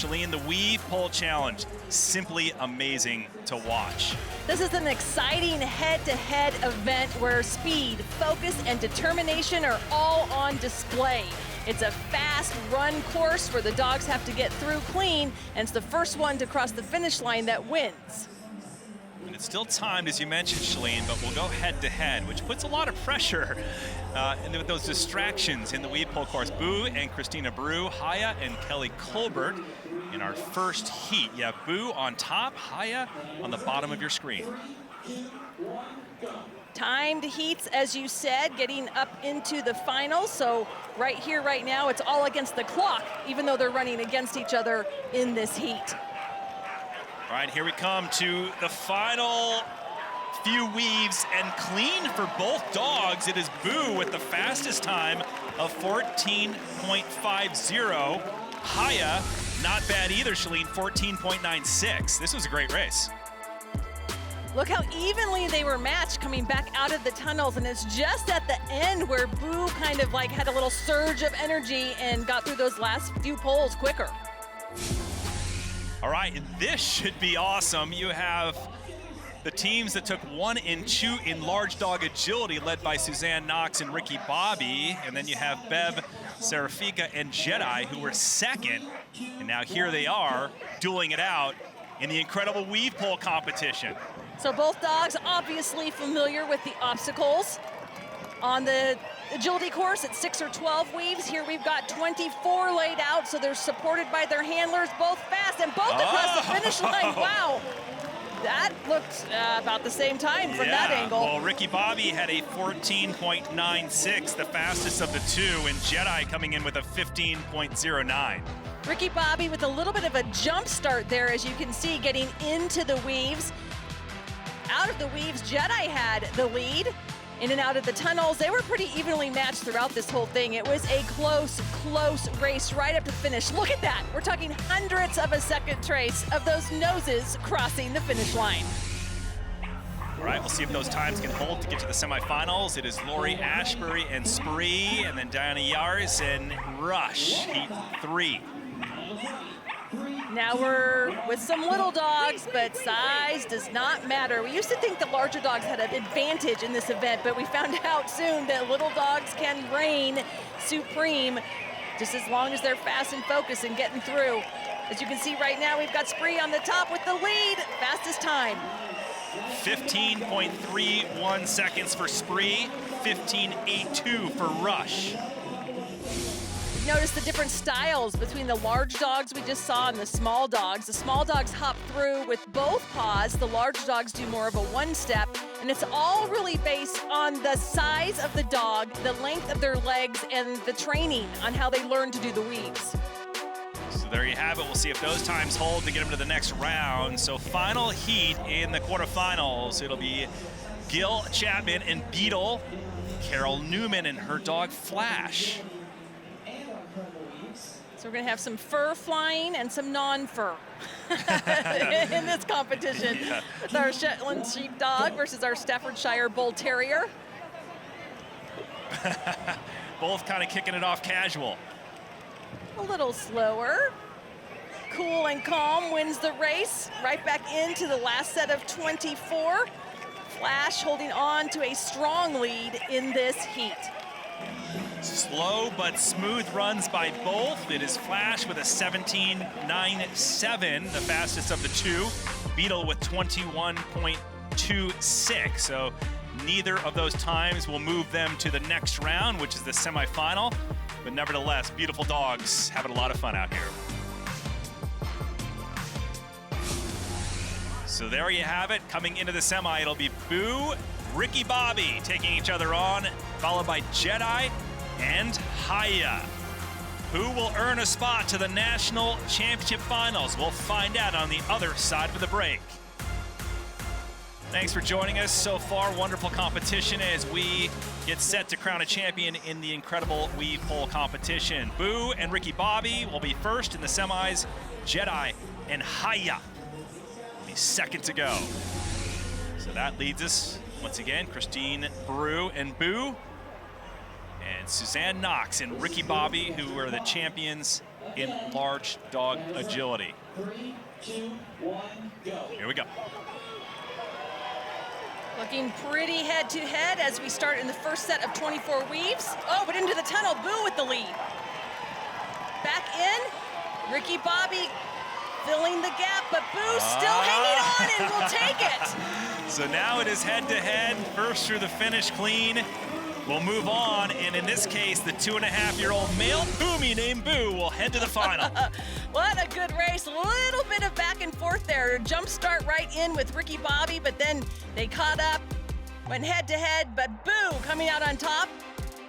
Shalene, the Weave Pole Challenge, simply amazing to watch. This is an exciting head-to-head event where speed, focus, and determination are all on display. It's a fast run course where the dogs have to get through clean, and it's the first one to cross the finish line that wins. And it's still timed, as you mentioned, Shalene, but we'll go head-to-head, which puts a lot of pressure with those distractions in the Weave Pole course. Boo and Christina Brew, Haya and Kelly Colbert in our first heat. You have Boo on top, Haya on the bottom of your screen. Timed heats, as you said, getting up into the finals. So right here, right now, it's all against the clock, even though they're running against each other in this heat. All right, here we come to the final few weaves, and clean for both dogs. It is Boo with the fastest time of 14.50. Haya, not bad either, Shalene, 14.96. This was a great race. Look how evenly they were matched coming back out of the tunnels, and it's just at the end where Boo kind of like had a little surge of energy and got through those last few poles quicker. All right, this should be awesome. You have the teams that took 1 and 2 in large dog agility, led by Suzanne Knox and Ricky Bobby. And then you have Bev, Serafika, and Jedi, who were second. And now here they are, dueling it out in the incredible weave pole competition. So both dogs obviously familiar with the obstacles. On the agility course at 6 or 12 weaves, here we've got 24 laid out, so they're supported by their handlers, both fast and both across the finish line. Wow, that looked about the same time from that angle. Well, Ricky Bobby had a 14.96, the fastest of the two, and Jedi coming in with a 15.09. Ricky Bobby with a little bit of a jump start there, as you can see, getting into the weaves. Out of the weaves, Jedi had the lead. In and out of the tunnels, they were pretty evenly matched throughout this whole thing. It was a close race right up to the finish. Look at that. We're talking hundredths of a second trace of those noses crossing the finish line. All right, we'll see if those times can hold to get to the semifinals. It is Lori Ashbury and Spree, and then Diana Yars and Rush, heat 3. Now we're with some little dogs, but size does not matter. We used to think the larger dogs had an advantage in this event, but we found out soon that little dogs can reign supreme just as long as they're fast and focused and getting through. As you can see right now, we've got Spree on the top with the lead, fastest time. 15.31 seconds for Spree, 15.82 for Rush. Notice the different styles between the large dogs we just saw and the small dogs. The small dogs hop through with both paws. The large dogs do more of a one-step. And it's all really based on the size of the dog, the length of their legs, and the training on how they learn to do the weaves. So there you have it. We'll see if those times hold to get them to the next round. So final heat in the quarterfinals. It'll be Gil Chapman and Beetle, Carol Newman and her dog Flash. So we're gonna have some fur flying and some non-fur in this competition. Yeah. It's our Shetland Sheepdog versus our Staffordshire Bull Terrier. Both kind of kicking it off casual. A little slower. Cool and calm wins the race. Right back into the last set of 24. Flash holding on to a strong lead in this heat. Slow but smooth runs by both. It is Flash with a 17.97, the fastest of the two. Beetle with 21.26. So neither of those times will move them to the next round, which is the semifinal. But nevertheless, beautiful dogs having a lot of fun out here. So there you have it. Coming into the semi, it'll be Boo, Ricky Bobby taking each other on, followed by Jedi and Haya. Who will earn a spot to the National Championship Finals? We'll find out on the other side of the break. Thanks for joining us so far. Wonderful competition as we get set to crown a champion in the incredible weave pole competition. Boo and Ricky Bobby will be first in the semis. Jedi and Haya will be second to go. So that leads us, once again, Christine Brew and Boo, and Suzanne Knox and Ricky Bobby, who were the champions in large dog agility. 3, 2, 1, go. Here we go. Looking pretty head-to-head as we start in the first set of 24 weaves. Oh, but into the tunnel, Boo with the lead. Back in, Ricky Bobby filling the gap, but Boo still hanging on and will take it. So now it is head-to-head, first through the finish clean. We'll move on, and in this case, the 2.5-year-old male Boomie named Boo will head to the final. What a good race. A little bit of back and forth there. Jump start right in with Ricky Bobby, but then they caught up, went head-to-head, but Boo coming out on top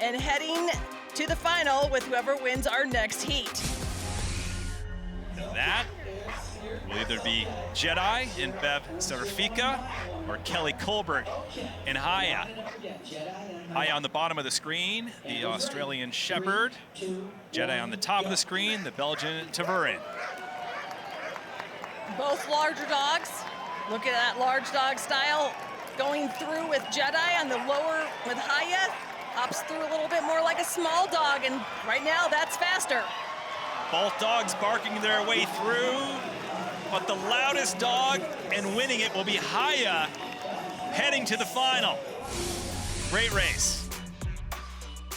and heading to the final with whoever wins our next heat. That will either be Jedi and Bev Serafika or Kelly Colbert and Haya. Haya on the bottom of the screen, the Australian Shepherd. Jedi on the top of the screen, the Belgian Taverin. Both larger dogs. Look at that large dog style going through with Jedi on the lower with Haya. Hops through a little bit more like a small dog, and right now that's faster. Both dogs barking their way through, but the loudest dog and winning it will be Haya, heading to the final. Great race.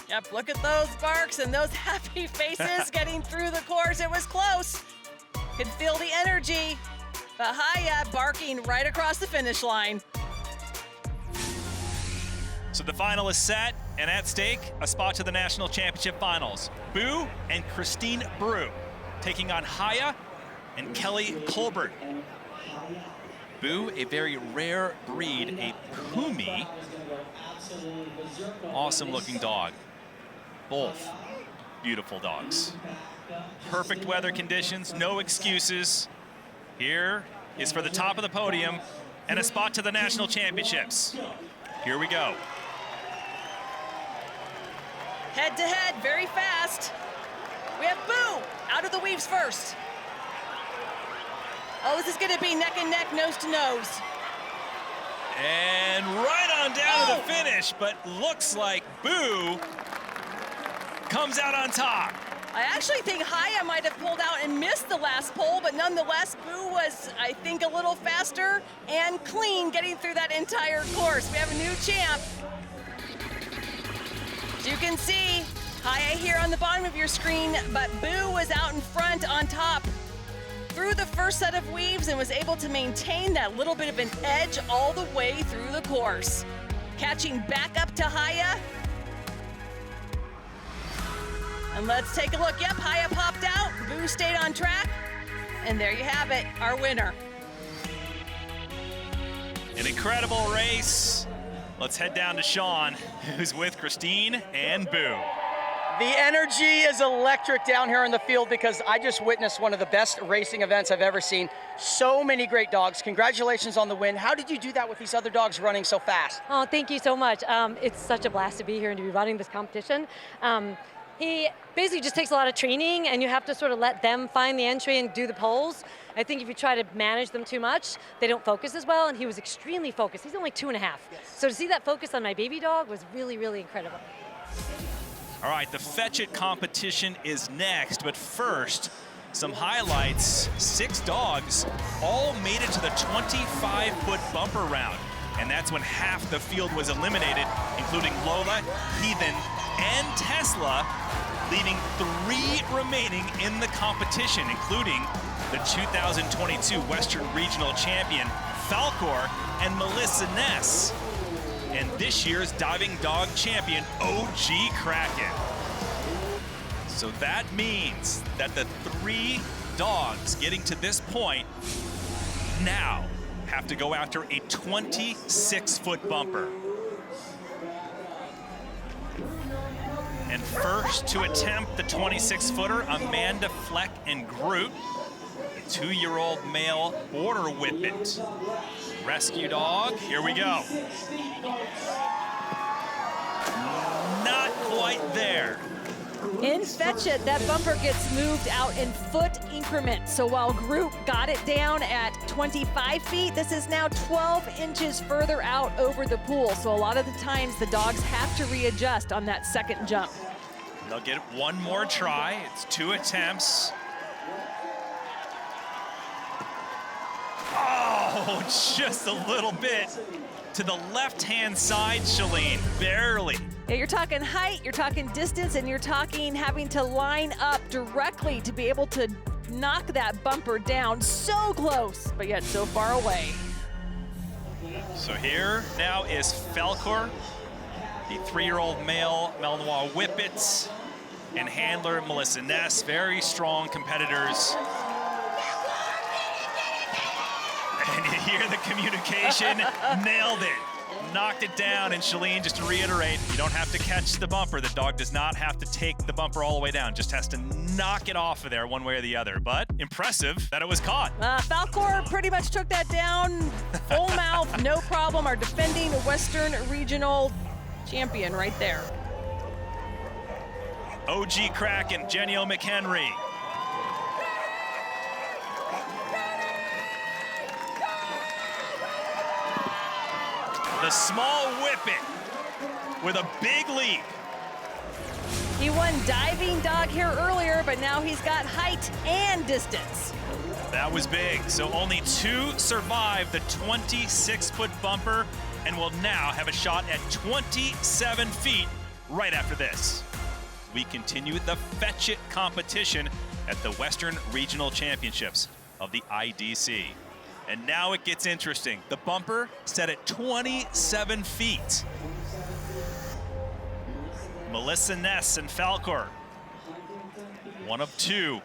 Yep, look at those barks and those happy faces getting through the course. It was close. Could feel the energy, but Haya barking right across the finish line. So the final is set, and at stake, a spot to the National Championship Finals. Boo and Christine Brew taking on Haya and Kelly Colbert. Boo, a very rare breed, a Pumi. Awesome looking dog. Both beautiful dogs. Perfect weather conditions, no excuses. Here is for the top of the podium and a spot to the National Championships. Here we go. Head to head, very fast. We have Boo out of the weaves first. Oh, this is gonna be neck and neck, nose to nose. And right on down to the finish, but looks like Boo comes out on top. I actually think Haya might have pulled out and missed the last pole, but nonetheless, Boo was, I think, a little faster and clean getting through that entire course. We have a new champ. As you can see, Haya here on the bottom of your screen, but Boo was out in front on top through the first set of weaves and was able to maintain that little bit of an edge all the way through the course. Catching back up to Haya. And let's take a look. Yep, Haya popped out, Boo stayed on track, and there you have it, our winner. An incredible race. Let's head down to Sean, who's with Christine and Boo. The energy is electric down here in the field because I just witnessed one of the best racing events I've ever seen. So many great dogs. Congratulations on the win. How did you do that with these other dogs running so fast? Oh, thank you so much. It's such a blast to be here and to be running this competition. He basically just takes a lot of training, and you have to sort of let them find the entry and do the poles. I think if you try to manage them too much, they don't focus as well, and he was extremely focused. He's only 2.5. Yes. So to see that focus on my baby dog was really, really incredible. All right, the Fetch It competition is next, but first, some highlights. 6 dogs all made it to the 25-foot bumper round, and that's when half the field was eliminated, including Lola, Heathen, and Tesla, leaving 3 remaining in the competition, including the 2022 Western Regional Champion, Falcor, and Melissa Ness, and this year's Diving Dog Champion, OG Kraken. So that means that the 3 dogs getting to this point now have to go after a 26-foot bumper. And first to attempt the 26-footer, Amanda Fleck and Groot, a 2-year-old male Border Whippet. Rescue dog, here we go. Not quite there. In Fetch It, that bumper gets moved out in foot increments. So while Groot got it down at 25 feet, this is now 12 inches further out over the pool. So a lot of the times the dogs have to readjust on that second jump. They'll get one more try. It's 2 attempts. Oh, just a little bit to the left-hand side, Shalene, barely. Yeah, you're talking height, you're talking distance, and you're talking having to line up directly to be able to knock that bumper down. So close, but yet so far away. So here now is Falcor, the 3-year-old male Malinois Whippets, and handler Melissa Ness, very strong competitors. And you hear the communication, nailed it. Knocked it down, and Shalene, just to reiterate, you don't have to catch the bumper. The dog does not have to take the bumper all the way down, just has to knock it off of there one way or the other. But impressive that it was caught. Falcor pretty much took that down, full mouth, no problem. Our defending Western Regional champion right there. OG Kraken, Genio McHenry. The small Whippet with a big leap. He won diving dog here earlier, but now he's got height and distance. That was big. So only 2 survived the 26-foot bumper and will now have a shot at 27 feet right after this. We continue the Fetch It competition at the Western Regional Championships of the IDC. And now it gets interesting. The bumper set at 27 feet. Melissa Ness and Falcor, one of 2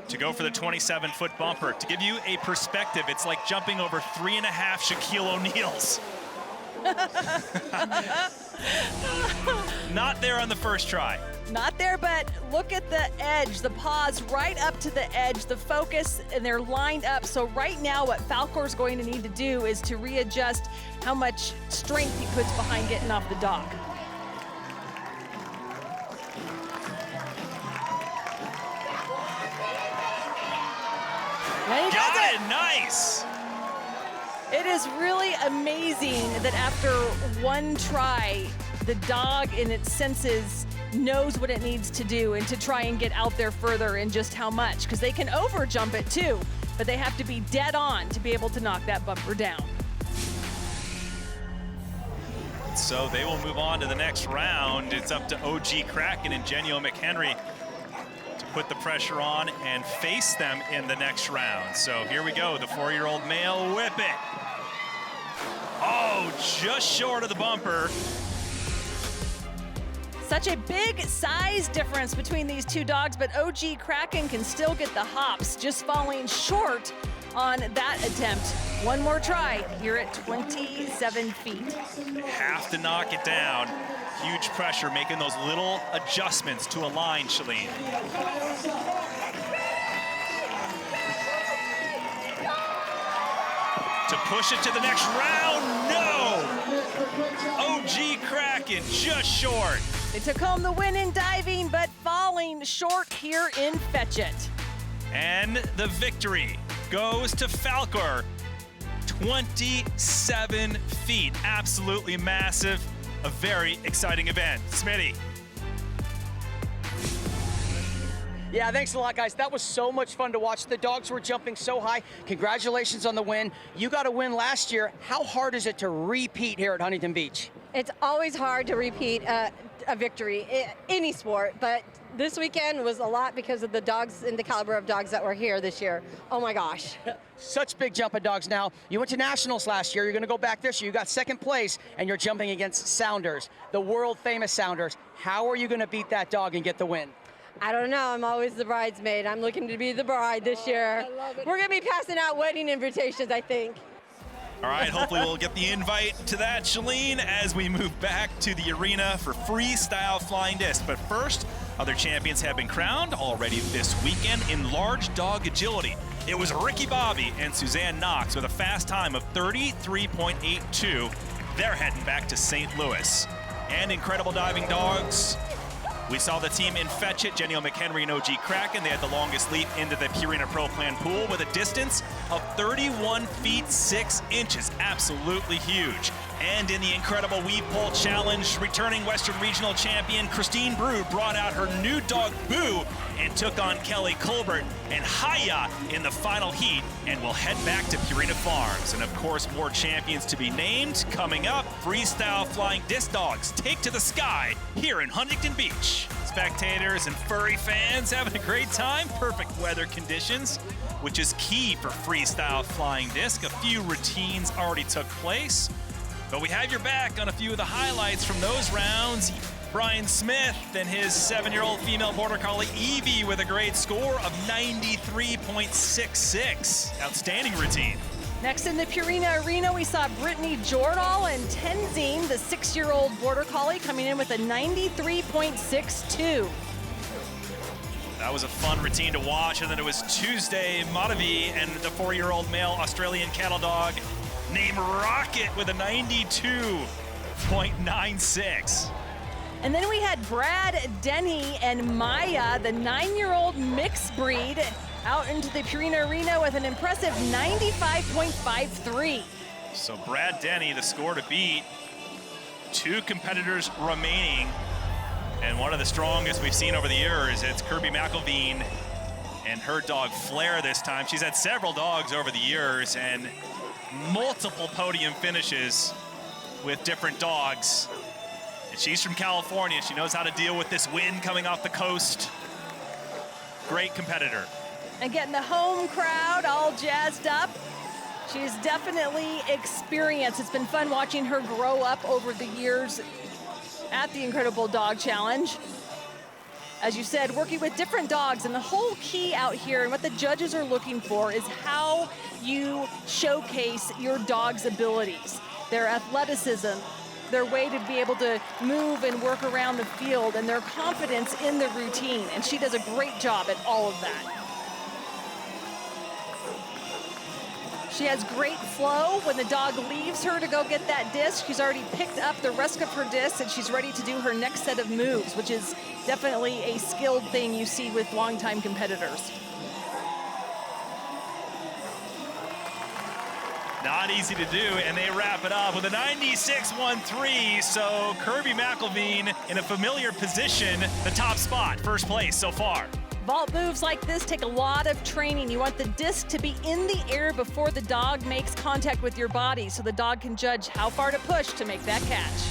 to go for the 27-foot bumper. To give you a perspective, it's like jumping over 3.5 Shaquille O'Neals. Not there on the first try. Not there, but look at the edge, the paws right up to the edge, the focus, and they're lined up. So right now what Falcor's going to need to do is to readjust how much strength he puts behind getting off the dog. Got it, nice. It is really amazing that after one try, the dog in its senses knows what it needs to do and to try and get out there further and just how much, because they can over jump it too, but they have to be dead on to be able to knock that bumper down. So they will move on to the next round. It's up to OG Kraken and Genio McHenry to put the pressure on and face them in the next round. So here we go, the 4-year-old male Whippet. Oh, just short of the bumper. Such a big size difference between these 2 dogs, but OG Kraken can still get the hops, just falling short on that attempt. One more try here at 27 feet. Have to knock it down. Huge pressure, making those little adjustments to align, Shalene. To push it to the next round, no! OG Kraken just short. They took home the win in diving, but falling short here in Fetch It. And the victory goes to Falcor. 27 feet, absolutely massive. A very exciting event. Smitty. Yeah, thanks a lot, guys. That was so much fun to watch. The dogs were jumping so high. Congratulations on the win. You got a win last year. How hard is it to repeat here at Huntington Beach? It's always hard to repeat a victory in any sport, but this weekend was a lot because of the dogs and the caliber of dogs that were here this year. Oh my gosh. Such big jump of dogs now. You went to nationals last year. You're going to go back this year. You got second place, and you're jumping against Sounders, the world famous Sounders. How are you going to beat that dog and get the win? I don't know. I'm always the bridesmaid. I'm looking to be the bride this year. We're going to be passing out wedding invitations, I think. All right, hopefully we'll get the invite to that, Shalene, as we move back to the arena for freestyle flying disc. But first, other champions have been crowned already this weekend in large dog agility. It was Ricky Bobby and Suzanne Knox with a fast time of 33.82. They're heading back to St. Louis. And incredible diving dogs. We saw the team in Fetch It, Genio McHenry and OG Kraken. They had the longest leap into the Purina Pro Plan pool with a distance of 31 feet 6 inches. Absolutely huge. And in the incredible Weave Pole Challenge, returning Western Regional champion Christine Brew brought out her new dog Boo and took on Kelly Colbert and Haya in the final heat, and will head back to Purina Farms. And of course, more champions to be named coming up. Freestyle flying disc dogs take to the sky here in Huntington Beach. Spectators and furry fans having a great time. Perfect weather conditions, which is key for freestyle flying disc. A few routines already took place, but we have your back on a few of the highlights from those rounds. Brian Smith and his 7-year-old female border collie Evie with a great score of 93.66. Outstanding routine. Next in the Purina Arena, we saw Brittany Jordahl and Tenzing, the 6-year-old border collie, coming in with a 93.62. That was a fun routine to watch. And then it was Tuesday, Madhavi and the 4-year-old male Australian cattle dog named Rocket with a 92.96. And then we had Brad Denny and Maya, the 9-year-old mixed breed, out into the Purina Arena with an impressive 95.53. So Brad Denny, the score to beat. 2 competitors remaining, and one of the strongest we've seen over the years. It's Kirby McElveen and her dog Flair this time. She's had several dogs over the years and multiple podium finishes with different dogs. And she's from California. She knows how to deal with this wind coming off the coast. Great competitor. And getting the home crowd all jazzed up. She's definitely experienced. It's been fun watching her grow up over the years at the Incredible Dog Challenge. As you said, working with different dogs, and the whole key out here and what the judges are looking for is how you showcase your dog's abilities, their athleticism, their way to be able to move and work around the field, and their confidence in the routine. And she does a great job at all of that. She has great flow. When the dog leaves her to go get that disc, she's already picked up the rest of her discs, and she's ready to do her next set of moves, which is definitely a skilled thing you see with longtime competitors. Not easy to do, and they wrap it up with a 96.13. So Kirby McElveen in a familiar position, the top spot, first place so far. Vault moves like this take a lot of training. You want the disc to be in the air before the dog makes contact with your body, so the dog can judge how far to push to make that catch.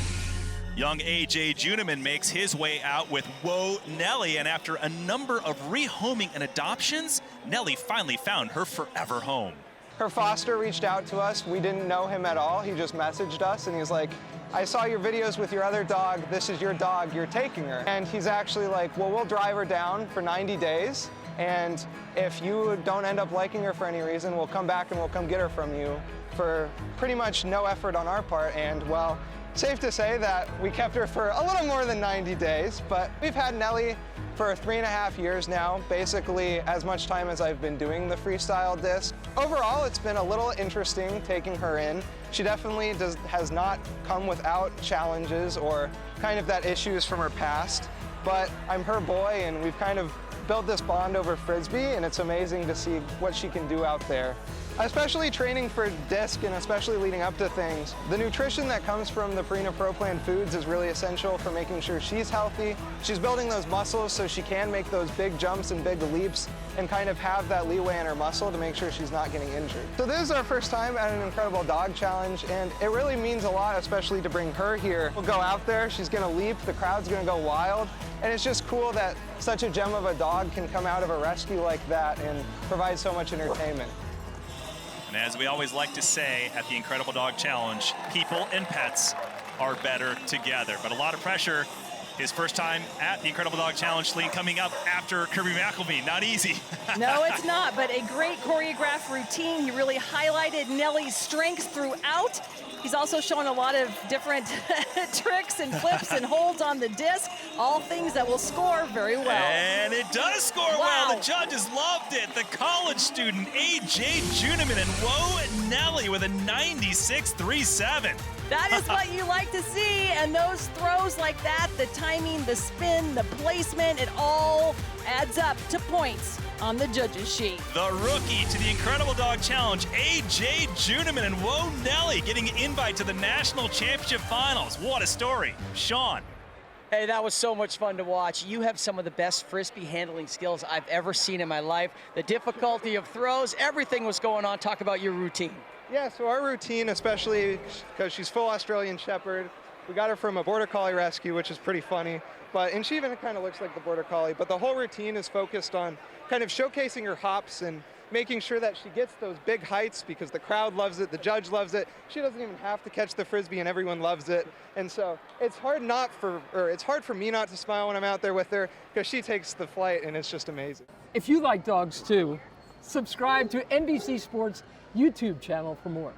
Young A.J. Juneman makes his way out with Whoa Nelly, and after a number of rehoming and adoptions, Nelly finally found her forever home. Her foster reached out to us. We didn't know him at all. He just messaged us and he's like, I saw your videos with your other dog. This is your dog. You're taking her. And he's actually like, well, we'll drive her down for 90 days. And if you don't end up liking her for any reason, we'll come back and we'll come get her from you for pretty much no effort on our part. And well, safe to say that we kept her for a little more than 90 days, but we've had Nelly for 3.5 years now, basically as much time as I've been doing the freestyle disc. Overall, it's been a little interesting taking her in. She definitely has not come without challenges or kind of that issues from her past, but I'm her boy and we've kind of built this bond over Frisbee, and it's amazing to see what she can do out there. Especially training for disc and especially leading up to things. The nutrition that comes from the Purina Pro Plan foods is really essential for making sure she's healthy. She's building those muscles so she can make those big jumps and big leaps and kind of have that leeway in her muscle to make sure she's not getting injured. So this is our first time at an Incredible Dog Challenge, and it really means a lot, especially to bring her here. We'll go out there, she's gonna leap, the crowd's gonna go wild, and it's just cool that such a gem of a dog can come out of a rescue like that and provide so much entertainment. And as we always like to say at the Incredible Dog Challenge, people and pets are better together. But a lot of pressure. His first time at the Incredible Dog Challenge, Lee, coming up after Kirby McElveen. Not easy. No, it's not, but a great choreographed routine. He really highlighted Nelly's strengths throughout. He's also shown a lot of different tricks and flips and holds on the disc, all things that will score very well. And it does score well. The judges loved it. The college student, A.J. Juneman, and Whoa Nelly with a 96.37. That is what you like to see, and those throws like that, the time timing, the spin, the placement, it all adds up to points on the judges' sheet. The rookie to the Incredible Dog Challenge, A.J. Juneman and Whoa Nelly getting an invite to the National Championship Finals. What a story. Sean. Hey, that was so much fun to watch. You have some of the best Frisbee handling skills I've ever seen in my life. The difficulty of throws, everything was going on. Talk about your routine. Yeah, so our routine, especially because she's full Australian Shepherd, we got her from a Border Collie rescue, which is pretty funny. And she even kind of looks like the Border Collie. But the whole routine is focused on kind of showcasing her hops and making sure that she gets those big heights because the crowd loves it, the judge loves it. She doesn't even have to catch the Frisbee and everyone loves it. And so it's hard for me not to smile when I'm out there with her because she takes the flight and it's just amazing. If you like dogs too, subscribe to NBC Sports YouTube channel for more.